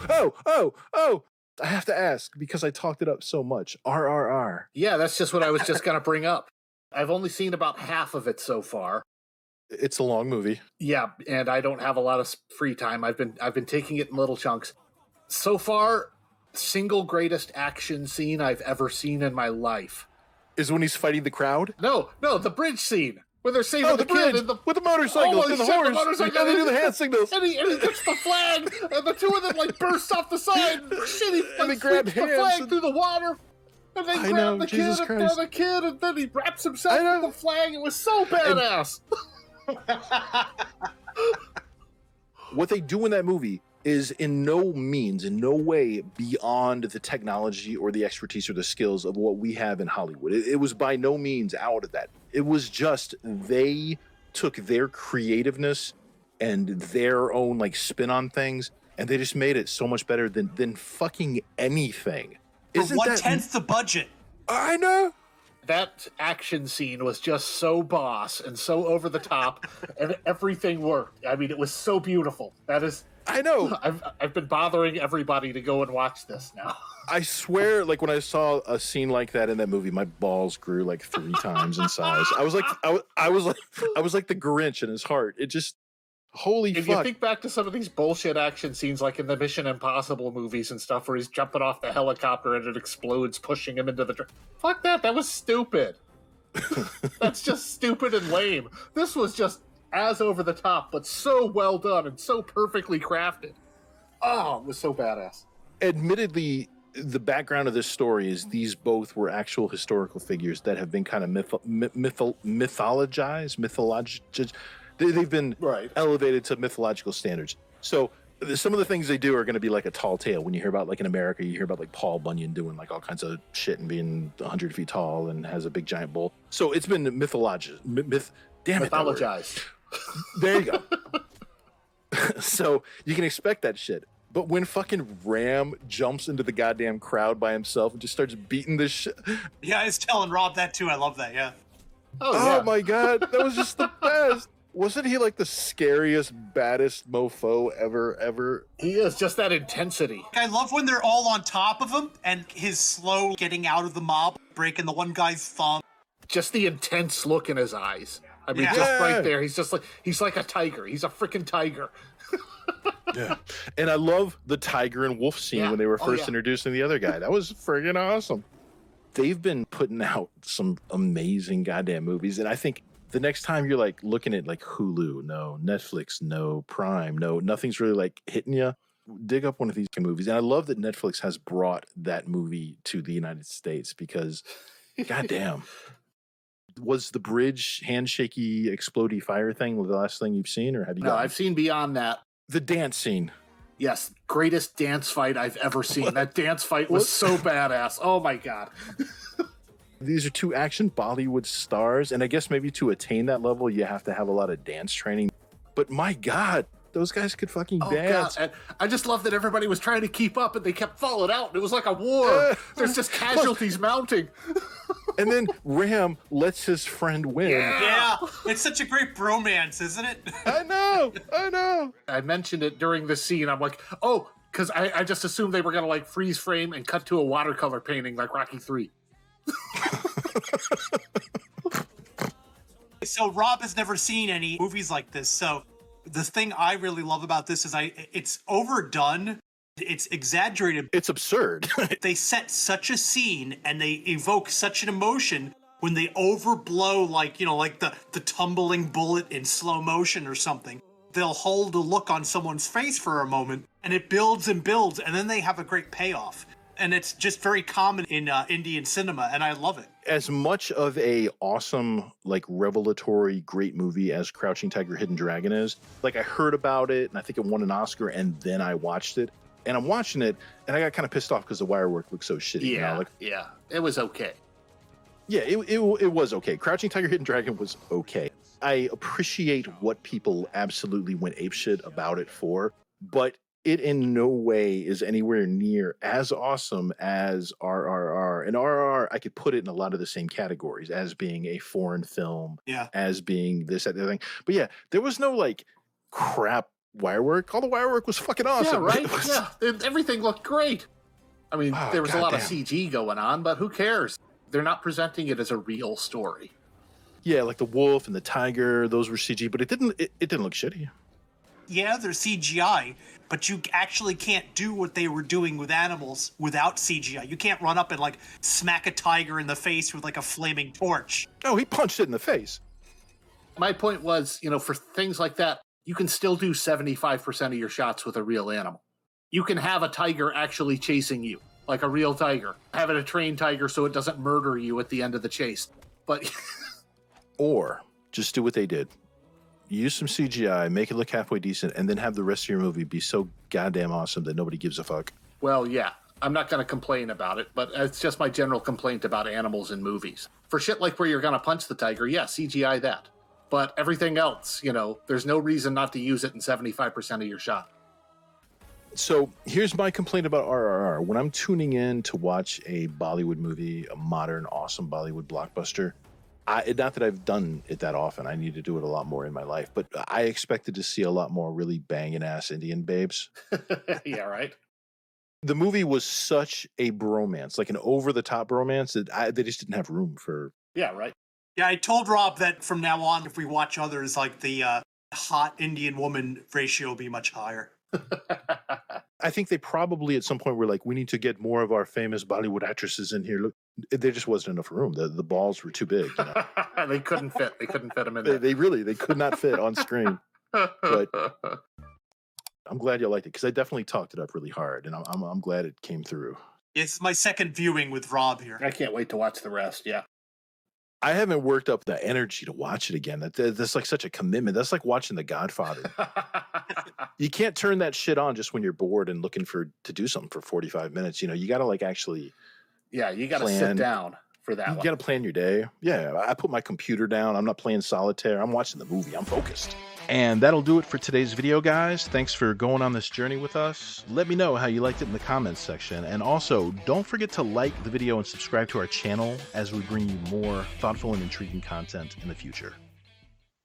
Oh. I have to ask because I talked it up so much. RRR. Yeah, that's just what I was just going to bring up. I've only seen about half of it so far. It's a long movie. Yeah, and I don't have a lot of free time. I've been taking it in little chunks. So far, single greatest action scene I've ever seen in my life is when he's fighting the crowd. No, the bridge scene where they're saving the kid bridge, with the motorcycle and the horse. And they do the hand signals. And he gets the flag, and the two of them like burst off the side. And they grab the flag through the water. And they grab the kid, and then he wraps himself in the flag. It was so badass. What they do in that movie is in no way beyond the technology or the expertise or the skills of what we have in Hollywood. It was by no means out of that. It was just they took their creativeness and their own like spin on things, and they just made it so much better than fucking anything. For 1/10 the budget. I know. That action scene was just so boss and so over the top, and everything worked. I mean, it was so beautiful. I know. I've been bothering everybody to go and watch this now. I swear, like when I saw a scene like that in that movie, my balls grew like 3 times in size. I was like the Grinch in his heart. It just, holy fuck. If you think back to some of these bullshit action scenes, like in the Mission Impossible movies and stuff, where he's jumping off the helicopter and it explodes, pushing him into the fuck that. That was stupid. That's just stupid and lame. This was just as over the top, but so well done and so perfectly crafted. Oh, it was so badass. Admittedly, the background of this story is these both were actual historical figures that have been kind of mythologized. They've been elevated to mythological standards. So some of the things they do are going to be like a tall tale. When you hear about, like in America, you hear about like Paul Bunyan doing like all kinds of shit and being 100 feet tall and has a big giant bull. So it's been mythologized. There you go. So you can expect that shit. But when fucking Ram jumps into the goddamn crowd by himself and just starts beating this shit. Yeah, I was telling Rob that too. I love that, yeah. Oh my God. That was just the best. Wasn't he like the scariest, baddest mofo ever? He is, just that intensity. I love when they're all on top of him and his slow getting out of the mob, breaking the one guy's thumb. Just the intense look in his eyes. I mean, just right there. He's like a tiger. He's a freaking tiger. Yeah. And I love the tiger and wolf scene when they were first introducing the other guy. That was friggin' awesome. They've been putting out some amazing goddamn movies. And I think the next time you're like looking at like Hulu, no, Netflix, no, Prime, no, nothing's really like hitting you, dig up one of these movies. And I love that Netflix has brought that movie to the United States because goddamn. Was the bridge handshaky, explodey fire thing the last thing you've seen, or have you? No, I've seen beyond that. The dance scene. Yes, greatest dance fight I've ever seen. What? That dance fight was so badass. Oh my God. These are 2 action Bollywood stars, and I guess maybe to attain that level, you have to have a lot of dance training. But my God, those guys could fucking dance. God. And I just love that everybody was trying to keep up, and they kept falling out. And it was like a war. There's just casualties mounting. And then Ram lets his friend win. Yeah, it's such a great bromance, isn't it? I know. I mentioned it during the scene. I'm like, oh, because I just assumed they were going to like freeze frame and cut to a watercolor painting like Rocky 3. So Rob has never seen any movies like this. So the thing I really love about this is it's overdone. It's exaggerated. It's absurd. They set such a scene and they evoke such an emotion when they overblow, like, you know, like the tumbling bullet in slow motion or something. They'll hold a look on someone's face for a moment and it builds and builds and then they have a great payoff. And it's just very common in Indian cinema, and I love it. As much of a awesome, like, revelatory, great movie as Crouching Tiger, Hidden Dragon is, like, I heard about it, and I think it won an Oscar, and then I watched it. And I'm watching it, and I got kind of pissed off because the wire work looked so shitty. Yeah, you know? Like, yeah, it was okay. Yeah, it was okay. Crouching Tiger, Hidden Dragon was okay. I appreciate what people absolutely went apeshit about it for, but it in no way is anywhere near as awesome as RRR. And RRR, I could put it in a lot of the same categories as being a foreign film, as being this, that, the other thing. But yeah, there was no like crap wire work. All the wire work was fucking awesome. Yeah, right? Yeah, everything looked great. I mean, there was a lot of CG going on, but who cares? They're not presenting it as a real story. Yeah, like the wolf and the tiger, those were CG, but it didn't look shitty. Yeah, they're CGI, but you actually can't do what they were doing with animals without CGI. You can't run up and like smack a tiger in the face with like a flaming torch. Oh, he punched it in the face. My point was, for things like that, you can still do 75% of your shots with a real animal. You can have a tiger actually chasing you, like a real tiger. Have it a trained tiger so it doesn't murder you at the end of the chase. But or just do what they did. Use some CGI, make it look halfway decent, and then have the rest of your movie be so goddamn awesome that nobody gives a fuck. Well, yeah, I'm not going to complain about it, but it's just my general complaint about animals in movies. For shit like where you're going to punch the tiger, yeah, CGI that. But everything else, there's no reason not to use it in 75% of your shot. So here's my complaint about RRR. When I'm tuning in to watch a Bollywood movie, a modern, awesome Bollywood blockbuster, not that I've done it that often. I need to do it a lot more in my life. But I expected to see a lot more really banging ass Indian babes. Yeah, right. The movie was such a bromance, like an over-the-top bromance, that they just didn't have room for. Yeah, right. Yeah, I told Rob that from now on, if we watch others, like the hot Indian woman ratio will be much higher. I think they probably at some point were like, we need to get more of our famous Bollywood actresses in here. Look, there just wasn't enough room. The balls were too big. They couldn't fit. They couldn't fit them in there. They could not fit on screen. But I'm glad you liked it because I definitely talked it up really hard, and I'm glad it came through. It's my second viewing with Rob here. I can't wait to watch the rest. Yeah. I haven't worked up the energy to watch it again. That's like such a commitment. That's like watching The Godfather. You can't turn that shit on just when you're bored and looking to do something for 45 minutes. You got to like actually. Yeah, you got to sit down for that. You got to plan your day. Yeah, I put my computer down. I'm not playing solitaire. I'm watching the movie. I'm focused. And that'll do it for today's video, guys. Thanks for going on this journey with us. Let me know how you liked it in the comments section. And also, don't forget to like the video and subscribe to our channel as we bring you more thoughtful and intriguing content in the future.